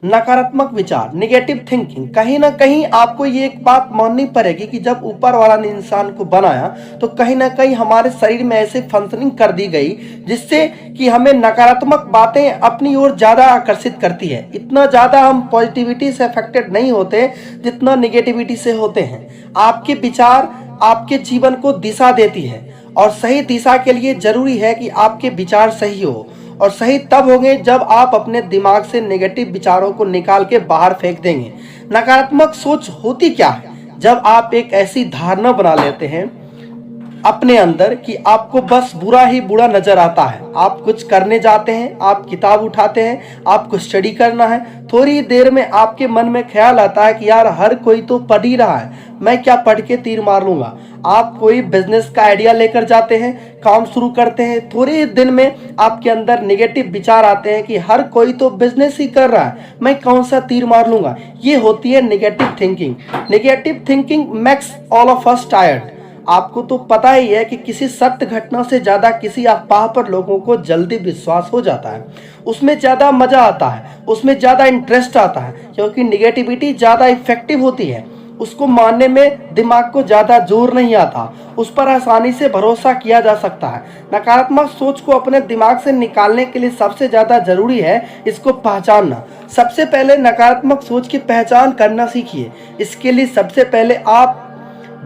नकारात्मक विचार, negative thinking, कहीं ना कहीं आपको ये एक बात माननी पड़ेगी कि जब ऊपर वाला ने इंसान को बनाया तो कहीं ना कहीं हमारे शरीर में ऐसे फंक्शनिंग कर दी गई जिससे कि हमें नकारात्मक बातें अपनी ओर ज़्यादा आकर्षित करती है। इतना ज़्यादा हम पॉजिटिविटी से अफेक्टेड नहीं होते जितना निगेटिविटी से होते हैं। आपके विचार आपके जीवन को दिशा देती है और सही दिशा के लिए जरूरी है कि आपके विचार सही हो, और सही तब होंगे जब आप अपने दिमाग से नेगेटिव विचारों को निकाल के बाहर फेंक देंगे। नकारात्मक सोच होती क्या है? जब आप एक ऐसी धारणा बना लेते हैं अपने अंदर कि आपको बस बुरा ही बुरा नजर आता है। आप कुछ करने जाते हैं, आप किताब उठाते हैं, आपको स्टडी करना है, थोड़ी देर में आपके मन में ख्याल आता है कि यार हर कोई तो पढ़ ही रहा है, मैं क्या पढ़ के तीर मार लूंगा। आप कोई बिजनेस का आइडिया लेकर जाते हैं, काम शुरू करते हैं, थोड़े दिन में आपके अंदर नेगेटिव विचार आते हैं कि हर कोई तो बिजनेस ही कर रहा है, मैं कौन सा तीर मार लूंगा। ये होती है negative thinking. Negative thinking makes all of us tired. आपको तो पता ही है कि किसी सत्य घटना से ज्यादा किसी अफवाह पर लोगों को जल्दी विश्वास हो जाता है, उसमें ज्यादा मजा आता है, उसमें ज्यादा इंटरेस्ट आता है, क्योंकि निगेटिविटी ज्यादा इफेक्टिव होती है। उसको मानने में दिमाग को ज्यादा जोर नहीं आता, उस पर आसानी से भरोसा किया जा सकता है। नकारात्मक सोच को अपने दिमाग से निकालने के लिए सबसे ज्यादा जरूरी है इसको पहचानना। सबसे पहले नकारात्मक सोच की पहचान करना सीखिए। इसके लिए सबसे पहले आप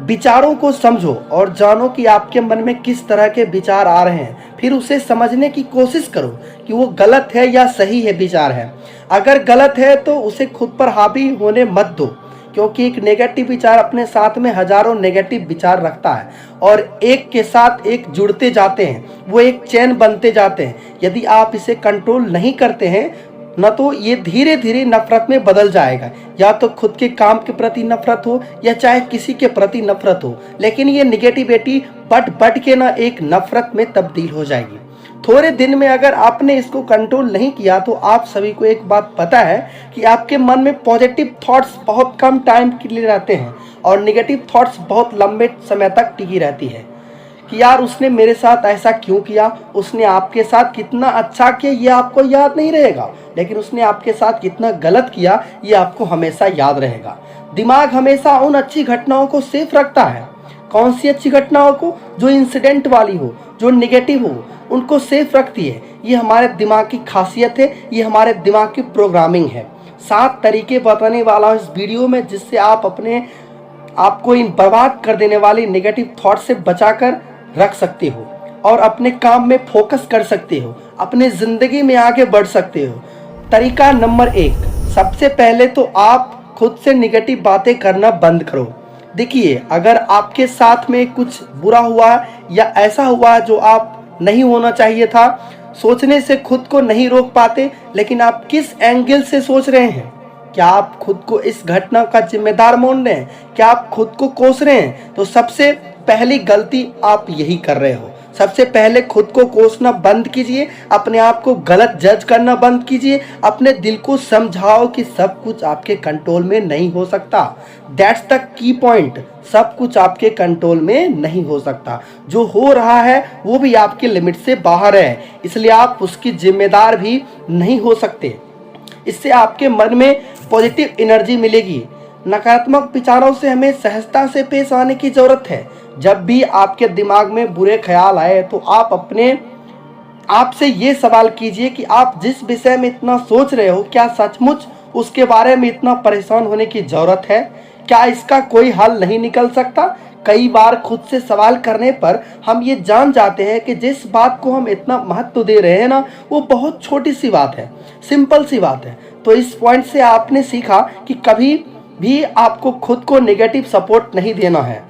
विचारों को समझो और जानो कि आपके मन में किस तरह के विचार आ रहे हैं। फिर उसे समझने की कोशिश करो कि वो गलत है या सही है विचार है। अगर गलत है तो उसे खुद पर हावी होने मत दो, क्योंकि एक नेगेटिव विचार अपने साथ में हजारों नेगेटिव विचार रखता है और एक के साथ एक जुड़ते जाते हैं, वो एक चेन बनते जाते हैं। यदि आप इसे कंट्रोल नहीं करते हैं न तो ये धीरे धीरे नफरत में बदल जाएगा। या तो खुद के काम के प्रति नफरत हो या चाहे किसी के प्रति नफरत हो, लेकिन ये निगेटिविटी बढ़ के ना एक नफरत में तब्दील हो जाएगी। थोड़े दिन में अगर आपने इसको कंट्रोल नहीं किया तो आप सभी को एक बात पता है कि आपके मन में पॉजिटिव थॉट्स बहुत कम टाइम के लिए रहते हैं और निगेटिव थॉट्स बहुत लंबे समय तक टिकी रहती है कि यार उसने मेरे साथ ऐसा क्यों किया, उसने आपके साथ कितना अच्छा किया ये आपको याद नहीं रहेगा, लेकिन उसने आपके साथ कितना गलत किया ये आपको हमेशा याद रहेगा। दिमाग हमेशा उन अच्छी घटनाओं को सेफ रखता है। कौन सी अच्छी घटनाओं को? जो इंसिडेंट वाली हो, जो नेगेटिव हो, उनको सेफ रखती है। ये हमारे दिमाग की खासियत है, ये हमारे दिमाग की प्रोग्रामिंग है। 7 तरीके बताने वाला इस वीडियो में जिससे आप आपको इन बर्बाद कर देने वाली नेगेटिव थॉट से बचाकर रख सकते हो और अपने काम में फोकस कर सकते हो, अपने जिंदगी में आगे बढ़ सकते हो। तरीका नंबर 1, सबसे पहले तो आप खुद से निगेटिव बातें करना बंद करो। देखिए, अगर आपके साथ में कुछ बुरा हुआ या ऐसा हुआ जो आप नहीं होना चाहिए था, सोचने से खुद को नहीं रोक पाते, लेकिन आप किस एंगल से सोच रहे हैं? क्या आप खुद को इस घटना का जिम्मेदार मान रहे हैं? क्या आप खुद को कोस रहे हैं? तो सबसे पहली गलती आप यही कर रहे हो। सबसे पहले खुद को कोसना बंद कीजिए, अपने आप को गलत जज करना बंद कीजिए, अपने दिल को समझाओ कि सब कुछ आपके कंट्रोल में नहीं हो सकता। That's the key point. सब कुछ आपके कंट्रोल में नहीं हो सकता। जो हो रहा है वो भी आपके लिमिट से बाहर है, इसलिए आप उसकी जिम्मेदार भी नहीं हो सकते। इससे आपके मन में पॉजिटिव एनर्जी मिलेगी। नकारात्मक विचारों से हमें सहजता से पेश आने की जरूरत है। जब भी आपके दिमाग में बुरे ख्याल आए तो आप अपने आप से ये सवाल कीजिए कि आप जिस विषय में इतना सोच रहे हो, क्या सचमुच उसके बारे में इतना परेशान होने की जरूरत है? क्या इसका कोई हल नहीं निकल सकता? कई बार खुद से सवाल करने पर हम ये जान जाते हैं कि जिस बात को हम इतना महत्व दे रहे हैं ना, वो बहुत छोटी सी बात है, सिंपल सी बात है। तो इस पॉइंट से आपने सीखा कि कभी भी आपको खुद को नेगेटिव सपोर्ट नहीं देना है,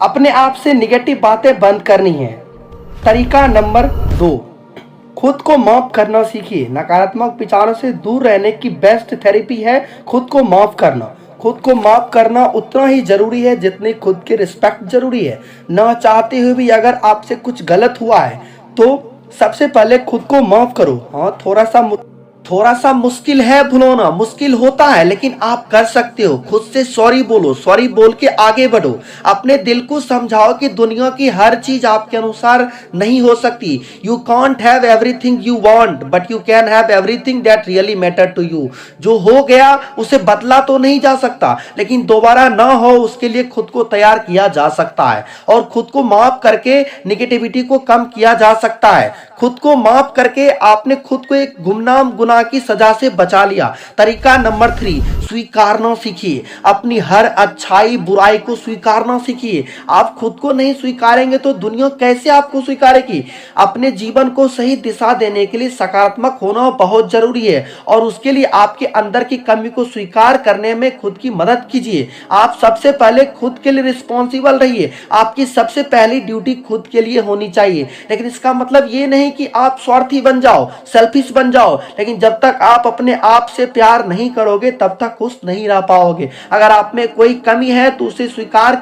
अपने आप से नेगेटिव बातें बंद करनी है। तरीका नंबर 2, खुद को माफ करना सीखिए। नकारात्मक विचारों से दूर रहने की बेस्ट थेरेपी है खुद को माफ करना। खुद को माफ करना उतना ही जरूरी है जितनी खुद की रिस्पेक्ट जरूरी है। ना चाहते हुए भी अगर आपसे कुछ गलत हुआ है तो सबसे पहले खुद को माफ करो। हाँ, थोड़ा सा मुश्किल है भुलाना, मुश्किल होता है, लेकिन आप कर सकते हो। खुद से सॉरी बोलो, सॉरी बोल के आगे बढ़ो। अपने दिल को समझाओ कि दुनिया की हर चीज आपके अनुसार नहीं हो सकती। You can't have everything you want, but you can have everything that really matter to you. जो हो गया उसे बदला तो नहीं जा सकता, लेकिन दोबारा ना हो उसके लिए खुद को तैयार किया जा सकता है, और खुद को माफ करके निगेटिविटी को कम किया जा सकता है। खुद को माफ करके आपने खुद को एक गुमनाम गुनाह की सजा से बचा लिया। तरीका नंबर 3, स्वीकारना सीखिए। अपनी हर अच्छाई बुराई को स्वीकारना सीखिए। आप खुद को नहीं स्वीकारेंगे तो दुनिया कैसे आपको स्वीकारेगी। अपने जीवन को सही दिशा देने के लिए सकारात्मक होना बहुत जरूरी है, और उसके लिए आपके अंदर की कमी को स्वीकार करने में खुद की मदद कीजिए। आप सबसे पहले खुद के लिए रिस्पॉन्सिबल रहिए। आपकी सबसे पहली ड्यूटी खुद के लिए होनी चाहिए। लेकिन इसका मतलब ये नहीं कि आप स्वार्थी बन जाओ, सेल्फिश बन जाओ, लेकिन जब तक आप अपने आप से प्यार नहीं करोगे तब तक खुश नहीं रह पाओगे। अगर आप में कोई कमी है तो उसे स्वीकार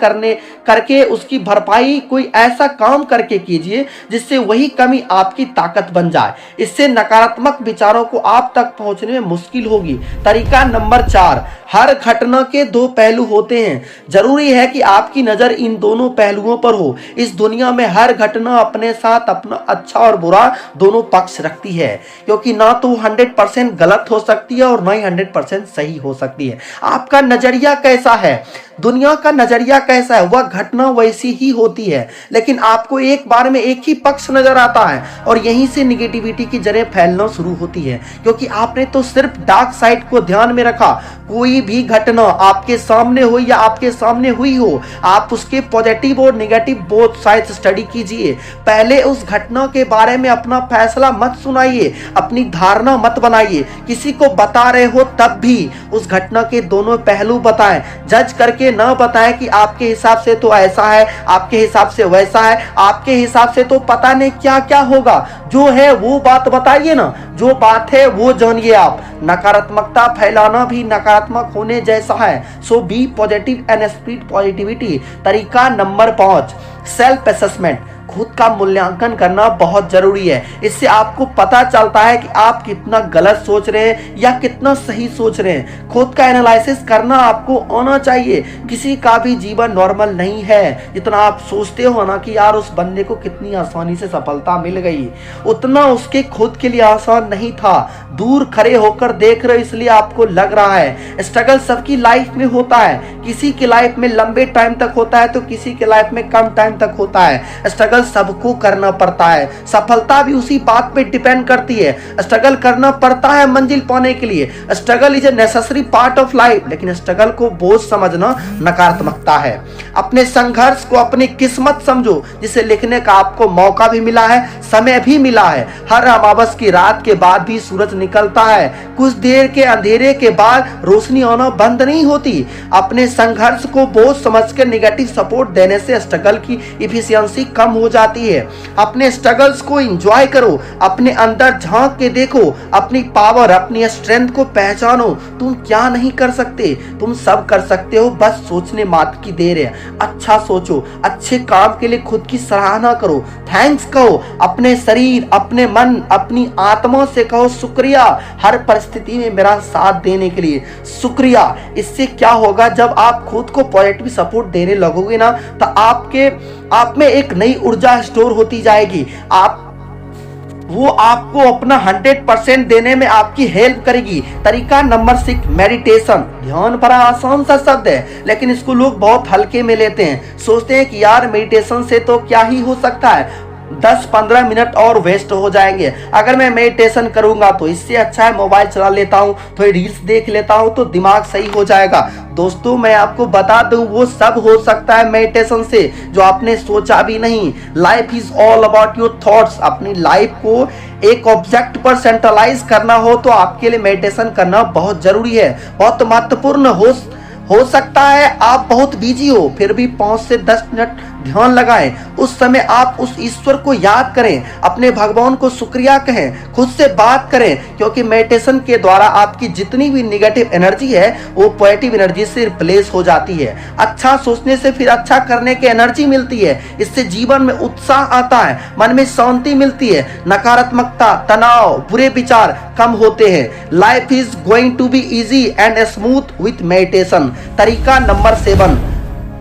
करके उसकी भरपाई कोई ऐसा काम करके कीजिए जिससे वही कमी आपकी ताकत बन जाए। इससे नकारात्मक विचारों को आप तक पहुंचने में मुश्किल होगी। तरीका नंबर 4, हर घटना के 2 पहलू होते हैं। जरूरी है कि आपकी नजर इन दोनों पहलुओं पर हो। इस दुनिया में हर घटना अपने साथ अपना अच्छा और बुरा दोनों पक्ष रखती है, क्योंकि ना तो 100% गलत हो सकती है और ना ही 100% सही हो सकती है। आपका नजरिया कैसा है, दुनिया का नजरिया कैसा है, वह घटना वैसी ही होती है, लेकिन आपको एक बार में एक ही पक्ष नजर आता है, और यहीं से निगेटिविटी की जड़ें फैलना शुरू होती है, क्योंकि आपने तो सिर्फ डार्क साइड को ध्यान में रखा। कोई भी घटना आपके सामने हो या आपके सामने हुई हो, आप उसके पॉजिटिव और नेगेटिव बोथ साइड स्टडी कीजिए। पहले उस घटना के बारे में अपना फैसला मत सुनाइए, अपनी धारणा मत बनाइए। किसी को बता रहे हो तब भी उस घटना के दोनों पहलू बताएं, जज करके ना बताएं कि आपके हिसाब से तो ऐसा है, आपके हिसाब से वैसा है, आपके हिसाब से तो पता नहीं क्या क्या होगा। जो है वो बात बताइए ना, जो बात है वो जानिए। आप नकारात्मकता फैलाना भी नकारात्मक होने जैसा है। So be positive and spread positivity. तरीका नंबर 5, सेल्फ असेसमेंट। खुद का मूल्यांकन करना बहुत जरूरी है। इससे आपको पता चलता है कि आप कितना गलत सोच रहे हैं या कितना सही सोच रहे हैं। खुद का एनालिसिस करना आपको आना चाहिए। किसी का भी जीवन नॉर्मल नहीं है। जितना आप सोचते हो ना कि यार उस बंदे को कितनी आसानी से सफलता मिल गई, उतना उसके खुद के लिए आसान नहीं था। दूर खड़े होकर देख रहे हो इसलिए आपको लग रहा है। स्ट्रगल सबकी लाइफ में होता है। किसी की लाइफ में लंबे टाइम तक होता है तो किसी के लाइफ में कम टाइम तक होता है। स्ट्रगल सबको करना पड़ता है। सफलता भी उसी बात पे डिपेंड करती है। स्ट्रगल करना पड़ता है मंजिल पाने के लिए। Struggle is a necessary part of life, लेकिन स्ट्रगल को बोझ समझना नकारात्मकता है। अपने संघर्ष को अपनी किस्मत समझो, जिसे लिखने का आपको मौका भी मिला है, समय भी मिला है। हर अमावस की रात के बाद भी सूरज निकलता है। कुछ देर के अंधेरे के बाद रोशनी आना बंद नहीं होती। अपने संघर्ष को बोझ समझकर नेगेटिव सपोर्ट देने से स्ट्रगल की इफिशियंसी कम हो जाती है। अपने स्ट्रगल्स को एंजॉय करो, अपने अंदर झांक के देखो, अपनी पावर, अपनी स्ट्रेंथ को पहचानो। तुम क्या नहीं कर सकते, तुम सब कर सकते हो, बस सोचने मात्र की देर है। अच्छा सोचो, अच्छे काम के लिए खुद की सराहना करो, थैंक्स कहो। अपने शरीर, अपने मन, अपनी आत्मा से कहो शुक्रिया, हर परिस्थिति में मेरा साथ देने के लिए शुक्रिया। इससे क्या होगा, जब आप खुद को पॉजिटिव सपोर्ट देने लगोगे ना, तो आप में एक नई ऊर्जा स्टोर होती जाएगी। वो आपको अपना 100% देने में आपकी हेल्प करेगी। तरीका नंबर 6, मेडिटेशन। ध्यान बड़ा आसान सा शब्द है, लेकिन इसको लोग बहुत हल्के में लेते हैं। सोचते हैं कि यार मेडिटेशन से तो क्या ही हो सकता है, 10-15 मिनट और वेस्ट हो जाएंगे। अगर मैं मेडिटेशन करूंगा तो इससे अच्छा है मोबाइल चला लेता हूं, थोड़ी रील्स देख लेता हूं तो दिमाग सही हो जाएगा। दोस्तों मैं आपको बता दूं, वो सब हो सकता है मेडिटेशन से जो आपने सोचा भी नहीं। Life is all about your thoughts. अपनी लाइफ को एक ऑब्जेक्ट पर सेंट्रलाइज करना हो तो आपके लिए मेडिटेशन करना बहुत जरूरी है, बहुत महत्वपूर्ण हो सकता है आप बहुत बिजी हो, फिर भी 5 से 10 मिनट ध्यान लगाएं। उस समय आप उस ईश्वर को याद करें, अपने भगवान को शुक्रिया कहें, खुद से बात करें, क्योंकि मेडिटेशन के द्वारा आपकी जितनी भी नेगेटिव एनर्जी है वो पॉजिटिव एनर्जी से रिप्लेस हो जाती है। अच्छा सोचने से फिर अच्छा करने की एनर्जी मिलती है। इससे जीवन में उत्साह आता है, मन में शांति मिलती है, नकारात्मकता, तनाव, बुरे विचार कम होते हैं। Life is going to be easy and smooth with meditation. तरीका नंबर 7,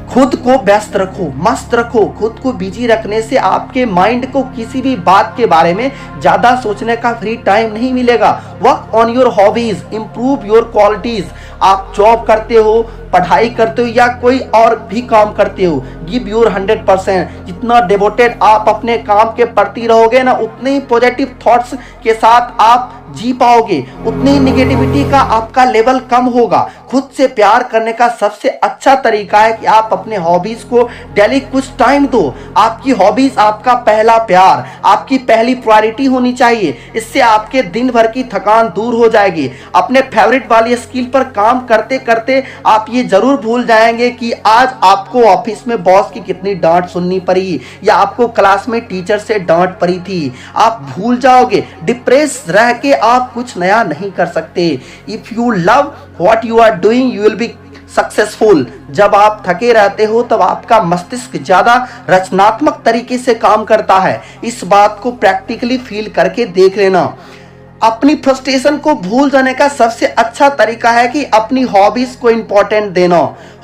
खुद को व्यस्त रखो, मस्त रखो। खुद को बिजी रखने से आपके माइंड को किसी भी बात के बारे में ज्यादा सोचने का फ्री टाइम नहीं मिलेगा। Work on your hobbies, improve your qualities. आप जॉब करते हो, पढ़ाई करते हो या कोई और भी काम करते हो, गिव योर 100%। जितना डिवोटेड आप अपने काम के प्रति रहोगे ना, उतने ही पॉजिटिव थॉट्स के साथ आप जी पाओगे, उतनी ही निगेटिविटी का आपका लेवल कम होगा। खुद से प्यार करने का सबसे अच्छा तरीका है कि आप अपने हॉबीज को डेली कुछ टाइम दो। आपकी हॉबीज आपका पहला प्यार, आपकी पहली प्रायोरिटी होनी चाहिए। इससे आपके दिन भर की थकान दूर हो जाएगी। अपने फेवरेट वाली स्किल पर काम करते करते आप ये जरूर भूल जाएंगे कि आज आपको ऑफिस में बॉस की कितनी डांट सुननी पड़ी या आपको क्लास में टीचर से डांट पड़ी थी। आप भूल जाओगे। डिप्रेस रह के आप कुछ नया नहीं कर सकते। If you love what you are doing you will be successful. जब आप थके रहते हो तब आपका मस्तिष्क ज्यादा रचनात्मक तरीके से काम करता है। इस बात को प्रैक्टिकली फील करके देख लेना। अपनी फ्रस्ट्रेशन को भूल जाने का सबसे अच्छा तरीका है कि अपनी हॉबीज को इंपॉर्टेंट देना।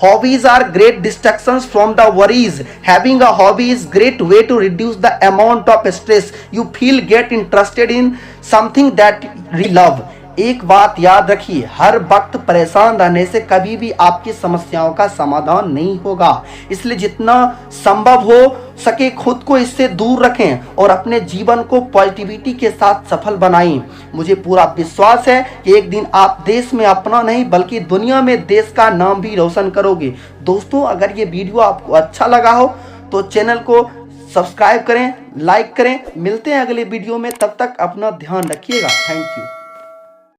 Hobbies are great distractions from the worries. Having a hobby is great way to reduce the amount of stress you feel. Get interested in something that you love. एक बात याद रखिए, हर वक्त परेशान रहने से कभी भी आपकी समस्याओं का समाधान नहीं होगा। इसलिए जितना संभव हो सके खुद को इससे दूर रखें और अपने जीवन को पॉजिटिविटी के साथ सफल बनाएं। मुझे पूरा विश्वास है कि एक दिन आप देश में अपना नहीं बल्कि दुनिया में देश का नाम भी रोशन करोगे। दोस्तों, अगर ये वीडियो आपको अच्छा लगा हो तो चैनल को सब्सक्राइब करें, लाइक करें। मिलते हैं अगले वीडियो में, तब तक अपना ध्यान रखिएगा। Thank you.